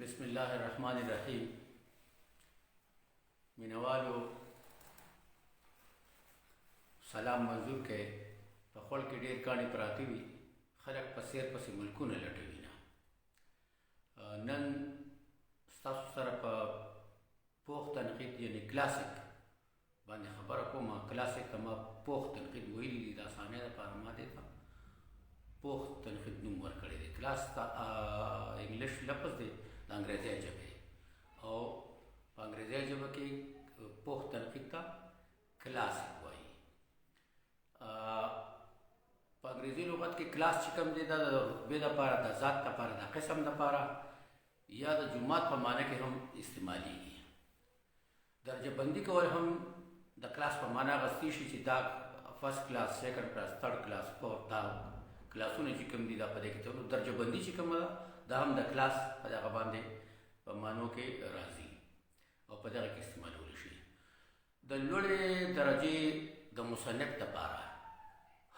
بسم الله الرحمن الرحیم. مینوالو سلام منظور کړئ. په خپل کې ډېر کاڼي پراته وي، خلک په سیر پسې ملکونه لټوي نه. نن ستاسو سره په پوخ تنقید یعنې کلاسیک باندې خبره کوم. کلاسیک ته ما پوخ تنقید ویلي دي، د اسانۍ دپاره ما دې ته پوخ تنقید نوم ورکړی دی. کلاس ته انګلیش لفظ دی د انګریزي ژبې، او په انګریزي ژبه کې پوخ تنقید ته کلاسیک وایي. په انګریزي لغت کې کلاس چې کوم دی دا د رتبې دپاره، د ذات دپاره، د قسم دپاره یا د جماعت په معنی کې هم استعمالیږي. درجه بندي کول هم د کلاس په معنی اخیستی شي چې دا فرست کلاس، سیکنډ کلاس، تھرډ کلاس، فورث، دا کلاسونه چې کوم دي دا په دې کې ته درجه بندي چې کومه ده دا هم د کلاس په دغه باندې په معنو کې راځي او په دغه کې استعمالولی شي. د لوړې درجې د مصنف دپاره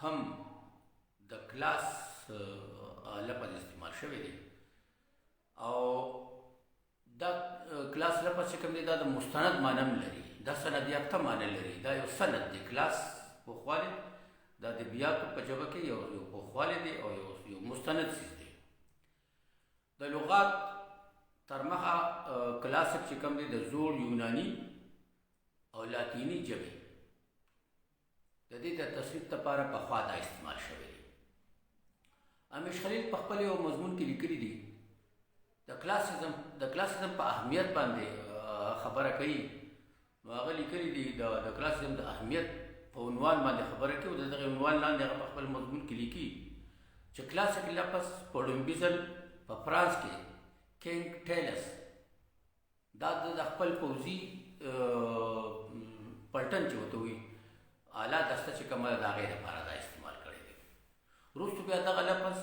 هم د کلاس لفظ استعمال شوی دی، او دا کلاس لفظ چې کوم دی دا د مستند معنی هم لري، دا سند یافته معنی لري. دا یو سند دی. کلاس پوخوالی د ادبیاتو په ژبه کې یو پوخوالی دی او یو مستند څیز دی. د لغات تر مخه کلاسیک چې کوم دی د زوړ یوناني او لاتیني ژبې د دې د تصریف لپاره پخوا دا استعمال شوی دی. امیش خلیل په خپل یو مضمون کې لیکلي دي د کلاسیزم په اهمیت باندې خبره کوي. هغه لیکلي دي د کلاسیزم د اهمیت په عنوان باندې خبره کوي، او د دغه عنوان لاندې هغه په خپل مضمون کې لیکي چې کلاسیک لفظ په لومبي ځل په فرانس کې کینګ ټیلس دا د خپل پوځي پلټن چې ورته وایي اعلی دسته چې کومه ده د هغې دپاره دا استعمال کړی دی. وروسته بیا دغه لفظ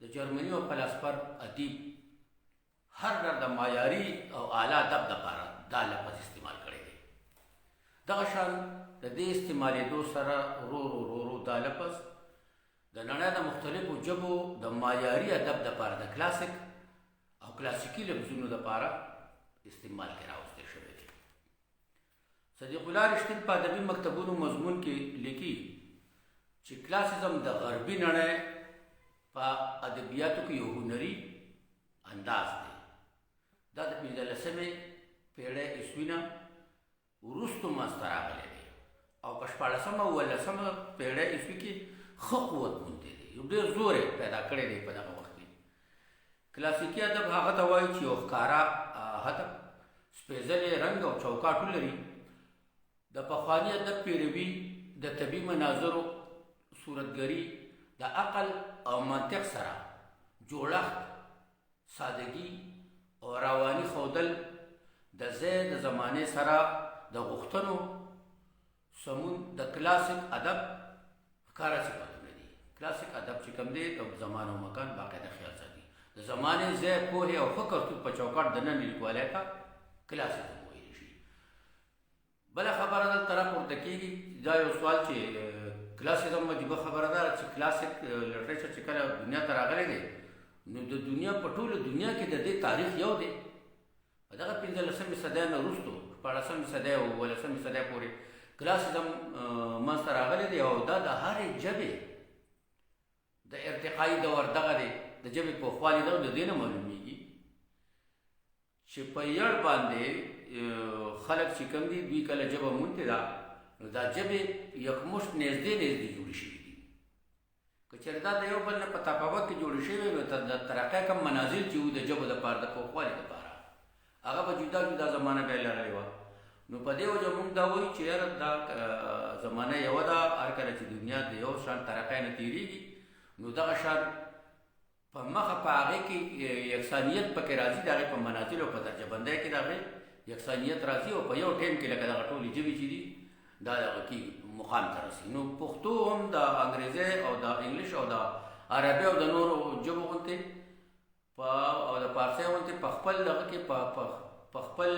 د جرمني او فلسفر ادیب هر ډول د معیاري او اعلی ادب دپاره دا لفظ استعمال کړی دی. دغه شان د دې استعمالېدو سره ورو دا لفظ د نړۍ د مختلفو ژبو د معیاري ادب دپاره د کلاسیک او کلاسیکي لفظونو دپاره استعمال کې راوستی شوی دی. صدیق الله رښتین په ادبي مکتبونو مضمون کې لیکي چې کلاسیزم د غربي نړۍ په ادبیاتو کې یو هنري انداز دی. دا د 15مې پېړۍ عیسوي نه وروستو منځته راغلی دی، او په 14مه او 15مه پېړۍ عیسوي کې ښه قوت موندی دی، یو ډېر زور یې پیدا کړی دی په دغه وخت کې. کلاسیکي ادب هغه ته وایي چې یو ښکاره هدف، سپېڅلی رنګ او چوکاټ ولري. د پخواني ادب پیروي د طبیعي مناظرو صورتګري، د عقل او منطق سره جوړښت، سادګي او رواني ښودل، د ځای د زمانې سره د غوښتنو سمون د کلاسیک ادب ښکاره صفتونه دي. کلاسیک ادب چې کوم دی د زمان او مکان باقاعده خیال ساتي. د زمانې، ځای، پوهې او فکر په چوکاټ دننه لیکوالی ته کلاسیزم ویلی شي. بله خبره دلته راپورته کېږي، دا یو سوال چې کلاسیزم عجیبه خبره ده چې کلاسیک لټریچر چې کله دنیا ته راغلی دی نو د دنیا په ټوله دنیا کې د دې تاریخ یو دی. په دغه 15مې صدۍ نه وروستو 14مې صدۍ او 15مې صدۍ پورې کلاسیزم منځته راغلی دی، او دا د هرې ژبې د ارتقایي دور دغه دی. د ژبې پوخوالی دغه د دې نه معلومیږي چې په یړ باندې خلک چې کوم دي دوی کله ژبه موندې ده نو دا ژبې یکمشت نږدې جوړې شوي دي. که چېرې دا د یو بل نه په تفاوت کې جوړې شوې نو د ترقۍ کم منازل چې وو د ژبو دپاره د پوخوالي دپاره هغه به جدا جدا زمانه بیا لرلې وه. نو په دې وجه موږ دا وایو چې یاره دا زمانه یوه ده، هر کله چې دنیا د یو شان ترقۍ نه تېرېږي نو دغه شان په مخه په هغې کې یکسانیت پکې راځي، د هغې په منازلو او په درجه بندۍ کې د هغې یکسانیت راځي، او په یو ټایم کې لکه دغه ټولې ژبې چې دي دا دغه کې مقام ته رسي. نو پښتو هم د انګریزۍ او د انګلیش او د عربي او د نورو ژبو غوندې او د پارسۍ غوندې په خپل دغه کې په خپل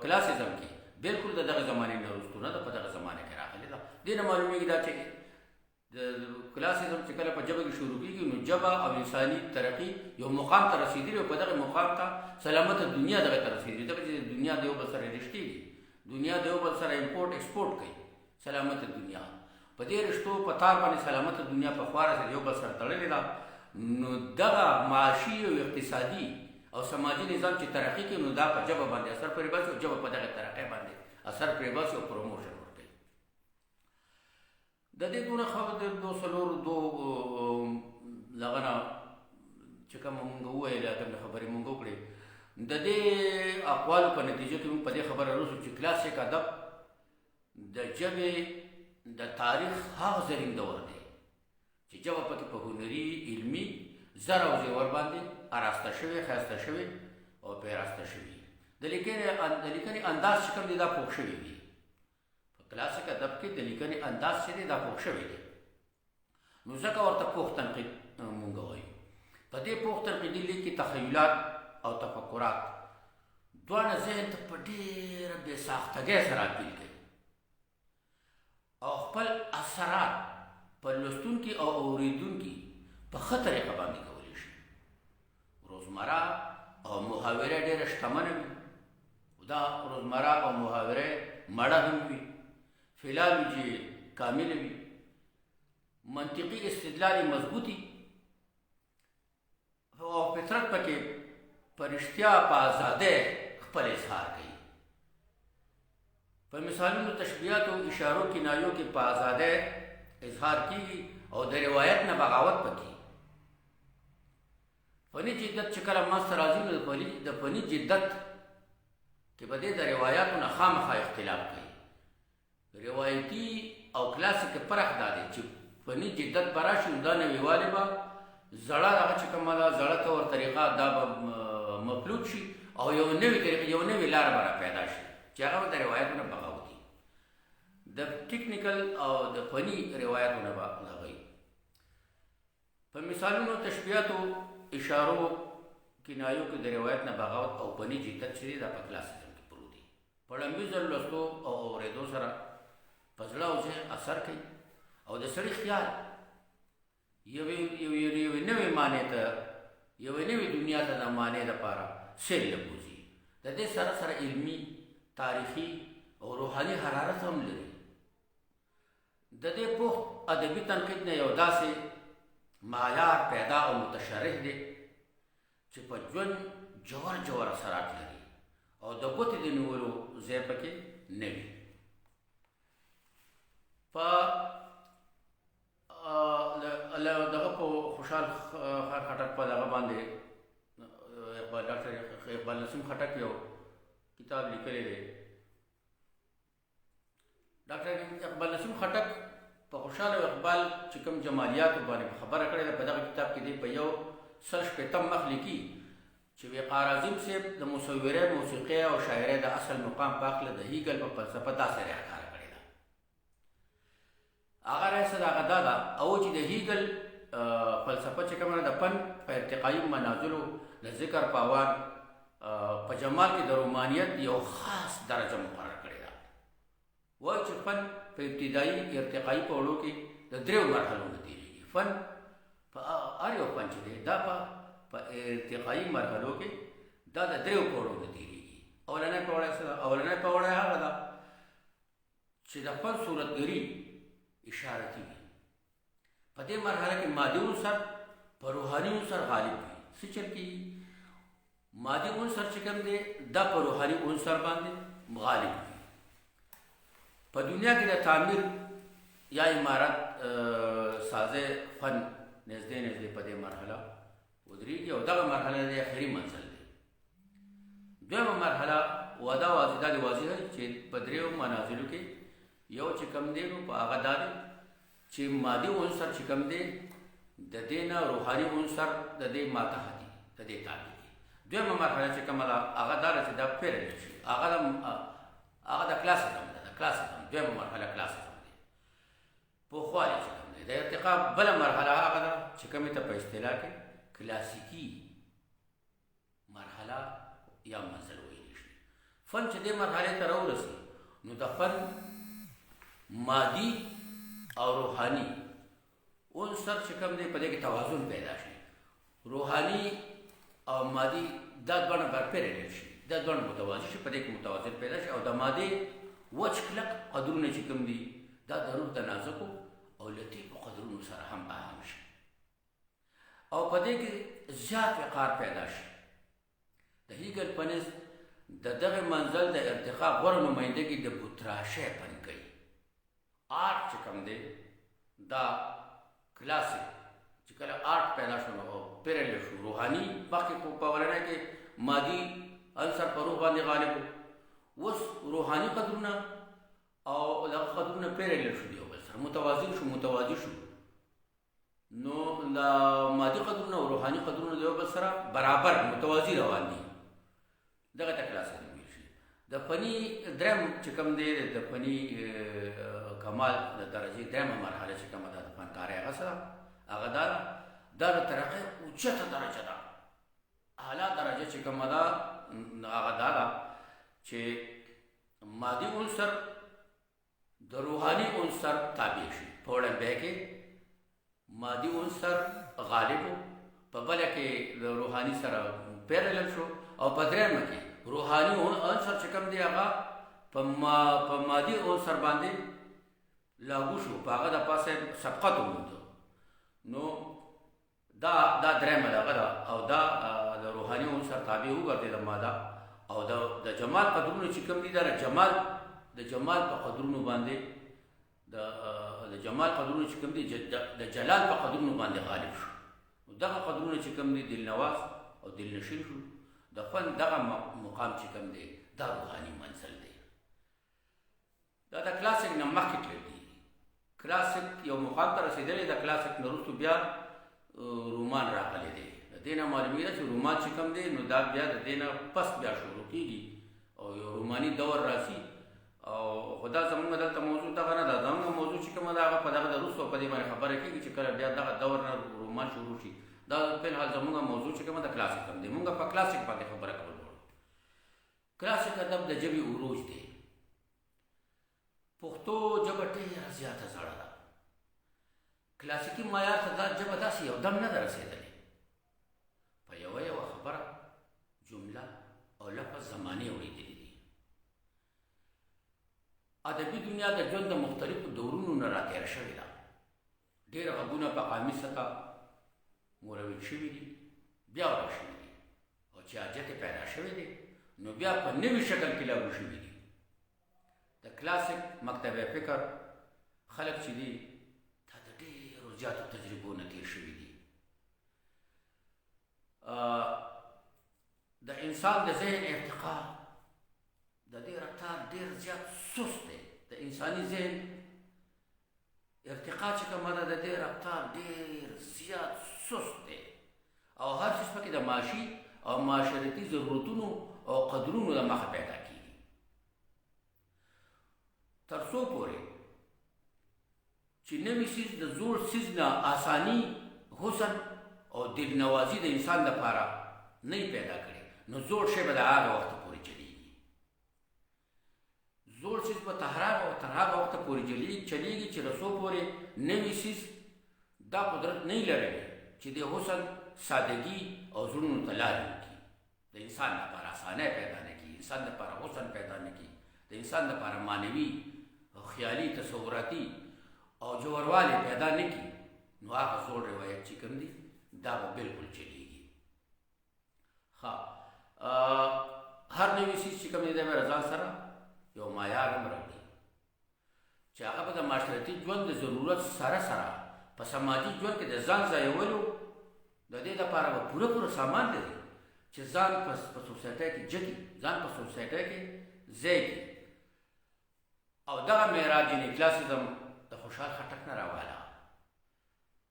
کلاسیزم کې بالکل د دغه زمانې نه وروستو نه ده، په دغه زمانه کې راغلې ده. دې نه معلومېږي دا چې د کلاسیزم چې کله په ژبه کې شروع کېږي نو ژبه او انساني ترقي یو مقام ته رسېدلي او په دغه مقام ته سلامته دنیا دغه ته رسېدلي ځکه چې دنیا د یو بل سره رشتې دي دنیا د یو بل سره امپورټ ایکسپورټ کوي سلامته دنیا په دې رشتو په تار باندې سلامته دنیا په خوا سره یو بل سره تړلې ده نو دغه معاشي او اقتصادي او سماجي نظام چې ترقي کوي نو دا په ژبه باندې اثر پرې باسي او ژبه په دغه ترقۍ باندې اثر پرې باسي او پروموشن ورکوي د دې دونه خبره د 202 لغه نه چې کوم مونږ وویل کوم خبرې مونږ وکړې د دې اقوالو په نتیجه کې موږ په دې خبره رسو چې کلاسیک ادب د ژبې د تاریخ هغه زرین دور دی چې ژبه پکې په هنري علمي زر او زیور باندې اراسته شوې ښایسته شوې او پیراسته شوې د لیکنې انداز چې کوم دی دا پوښ شوی دی په کلاسیک ادب کې د لیکنې انداز چې دی دا پوښ شوی دی نو ځکه ورته پوښ تنقید مونږ وایو په دې پوښ تنقیدي لیک کې تخیلات او تفکرات دواړه ذهن ته په ډېره بې ساختګۍ سره اپیل کوي او خپل اثرات په لوستونکي او اوریدونکي په ښه طریقه باندې کولی شي روزمره او محاوره ډېره شتمنه وي دا روزمره او محاوره مړه هم وي فعلان چې کامله وي منطقي استدلال مضبوطي او فطرت پکې په رښتیا په ازادۍ خپل اظهار کوي په مثالونو تشبیهاتو اشارو کنایو کې په ازادۍ اظهار کیږي او د روایت نه بغاوت پکې فني جدت چې کله منځته راځي نو د فني جدت کې به د روایاتو نه خامخا اختلاف کوي روایتي او کلاسیک فرق دا دی چې فني جدت به راشي نو دا نویوالی به زړه هغه چې کومه ده زړه طور طریقه دا به مفلوط شي او یو نوې طریقه یو نوې لاره به را پیدا شي چې هغه به د روایتو نه بغاوتي د ټیکنیکل او د فني روایتو نه به لغوي په مثالونو تشبیهاتو اشارو کنایو کې د روایت نه بغاوت او فني جدت چې دی دا په کلاسیزم کې پروت دي په لنډیز لوستو او اورېدو سره په زړه او ذهن اثر کوي او د سړي خیال یوې نوې معنی ته یوې نوې دنیا ته د معنی دپاره سیل لبوځي د دې سره سره علمي تاریخي او روحاني حرارت هم لري د دې پوخ ادبي تنقید نه یو داسې معیار پیدا او متشرح دی چې په ژوند جوړ جوړ اثرات لري او د ګوتې د نیولو ځای پکې نه وي په دغه په خوشحال خان خټک په دغه باندې ډاکټر اقبال نسیم خټک یو کتاب لیکلی دی ډاکټر اقبال نسیم خټک په خوشحال او اقبال چې کوم جمالیاتو باندې خبره کړې ده په دغه کتاب کې دی په یو 160 مخ لیکي چې وقار اعظم صاحب د مصورې موسیقي او شاعرۍ د اصل مقام په هکله د هیګل په فلسفه داسې راښکاره کړې ده هغه راسه دغه دا ده او چې د هیګل فلسفه چې کومه د فن په ارتقایي منازلو د ذکر پاوان په جمال کې د رومانیت یو خاص درجه مقرر کړې ده وایي چې فن په ابتدایي ارتقایي پړاو کې د دریو مرحلو نه تېرېږي فن په هر یو فن چې دی دا په ارتقایي مرحلو کې دا د دریو پړاو نه تېرېږي اولنی پړاو هغه ده چې د فن صورتګري اشارتي وي په دې مرحله کې مادي عنصر په روحاني عنصر غالب وي څه چل کېږي مادي عنصر چې کوم دی دا په روحاني عنصر باندې غالب وي په دنیا کې د تعمیر یا عمارت سازه فن نږدې په دې مرحله ودرېږي او دغه مرحله د اخري منزل دی دویمه مرحله وده واضحه چې په دریو منازلو کې یو چې کوم دی نو په هغه دا دی چې مادي عنصر چې کوم دی د دې نه روحاني عنصر د دې ماتحه دي د دې تابع دي دویمه مرحله چې کومه ده هغه دا ده چې دا پیرل شي هغه د کلاسیزم ده د کلاسیزم دویمه مرحله کلاسیزم دی پوخوالی چې کوم دی د ارتقا بله مرحله هغه ده چې کومې ته په اصطلاح کې کلاسیکي مرحله یا منزل ویلی شي فن چې دې مرحلې ته راورسي نو د فن مادي او روحاني عنصر چې کوم دی په دې کې توازن پیدا شي، روحاني او مادي دا دواړه برپیرل شي، دا دواړه متوازن شي، په دې کې متوازن پیدا شي، او د مادې وچ کلک قدرونه چې کوم دي دا د روح د نازکو او لطیفو قدرونو سره هم اهم شي، او په دې کې زیات وقار پیدا شي. د هیګل په نس د دغه منزل د ارتقا غوره نمایندګي د بوتراشي پن کوي. آرټ چې کوم دی دا کلاسیک چې کله آرټ پیدا شو او پیرل شو، روحاني مخکې په ولنه کې مادي عنصر په روح باندې غالب و، اوس روحاني قدرونه او دغه قدرونه پیرل شو، دی بل سره متوازن شو، متوازی شو، نو د مادي قدرونه او روحاني قدرونه د یو بل سره برابر متوازی روان دي. دغه ته کلاسیک ویل شي. د فني درم چې کوم دی د فني کمال د درجې درېمه مرحله چې کومه ده د فنکارۍ هغه سره هغه دا د ترقۍ اوچته درجه ده، اعلی درجه چې کومه ده هغه دا ده چې مادي عنصر د روحاني عنصر تابع شي. په وړاندې کې مادي عنصر غالب په بله کې د روحاني سره پیرلل شو، او په درېیمه کې روحاني عنصر چې کوم دی هغه په مادي عنصر باندې لاګو شو، په هغه د پاسه سبقت وموند. نو دا درېیمه دغه ده، او دا د روحاني عنصر تابع وګرځېد ماده، او د جمال قدرونه چې کوم دي دا د جمال په قدرونو باندې د جمال قدرونه چې کوم دي د جلال په قدرونو باندې غالب شو. دغه قدرونه چې کوم دي دلنواز او دلنشین شو. د فن دغه مقام چې کوم دی دا روحاني منزل دی. دا د کلاسیک نه مخکې تللی دی. کلاسیک یو مقام ته رسېدلی، د کلاسیک نه وروسته بیا رومان راغلی دی. د دې نه معلومېده چې رومان چې کوم دی نو دا بیا د دې نه پس بیا شروع کېږي او یو روماني دور راځي. او خو دا زموږ دلته موضوع دغه نه ده، زموږ موضوع چې کومه ده هغه په دغه د وروسته په دې باندې خبره کېږي چې کله بیا دغه دور نه رومان شروع شي. دا فلحال زموږ موضوع چې کومه د کلاسیک هم دی، موږ په کلاسیک باندې خبره کول غواړو. کلاسیک ادب د ژبې عروج دی. پښتو ژبه ډېره زیاته زړه ده. کلاسیکي معیار ته دا ژبه داسې یو دم نه ده رسېدلې. په یوه خبره، جمله او لفظ زمانې اورېدلي دي. ادبي دنیا د ژوند د مختلفو دورونو نه راتېره شوې ده. ډېر غږونه په قامي سطح مروج شوي دي، بیا ورک شوي دي، او چې حاجت پیدا شوی دی نو بیا په نوي شکل کې لاګو شوي دي. د کلاسیک مکتبه فکر خلک چې دي دا د ډېرو زیاتو تجربو نه تېر شوي دي. د انسان د ذهن ارتقا د دې رفتار ډېر زیات سست دی. د انساني ذهن ارتقا چې کومه ده د دې رفتار ډېر زیات سست دی، او هر څه پکې د معاشي او معاشرتي ضرورتونو او قدرونو د مخه پیدا کېږي. تر څو پورې چې نوي څیز د زوړ څیز نه آساني، حسن او دلنوازي د انسان لپاره نه پیدا کړي، نو زوړ شی به د هغه وخت پورې چلیږي. زوړ څیز به تر هغه وخت پورې چلیږي چې تر څو پورې نوي څیز دا قدرت نه لري چې د حسن، سادگی او زړونو ته لارې وکړي، د انسان لپاره اسانۍ پیدا نه کړي، انسان لپاره حسن پیدا نه کړي، د انسان لپاره معنوي او خیالي تصوراتي او جوړوالی پیدا نه کړي، نو هغه زوړ روایت چې کوم دي دا به بلکل چلیږي. هر نوي څیز چې کوم دی دا به ځان سره یو معیار هم راوړي چې هغه به د معاشرتي ژوند د ضرورت سره په سماجي ژوند کې د ځان ځایولو د دې لپاره به پوره سامان لري چې ځان په سوسایټۍ کې جګي، ځان په سوسایټۍ کې ځای کړي. او دغه معراج یعنې کلاسیزم د خوشحال خټک نه راواله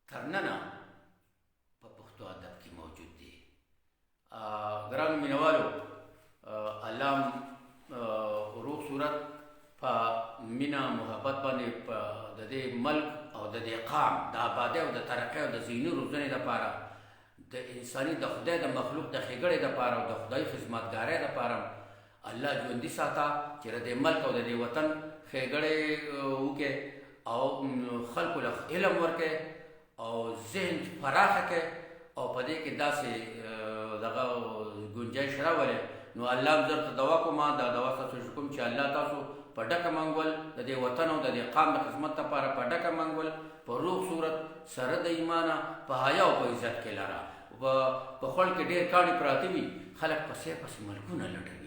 تر ننه په پښتو ادب کې موجود دی. ګرانو مینوالو، الله روغ صورت په مینه محبت باندې د دې ملک او د دې قام د آبادۍ او د ترقۍ او د ذهني روزنې لپاره د انساني د خدای د مخلوق د ښېګړې لپاره او د خدای خدمتګارۍ لپاره الله ژوندي ساته چې د دې ملک او د دې وطن ښېګړې وکړي او خلکو له علم ورکړي او ذهن فراخه کړي او په دې کې داسې دغه ګنجایش راولي، نو الله هم زر ته دوا کوم، دا دوا تاسو کوم چې الله تاسو په ډکه منګول د دې وطن او د دې قام د خدمت لپاره په ډکه منګول په روغ صورت سره د ایمانه په حیا او په عزت کې لاره په خپل کې ډېر کاڼي پراته وي، خلک پسې ملکونه لټوي.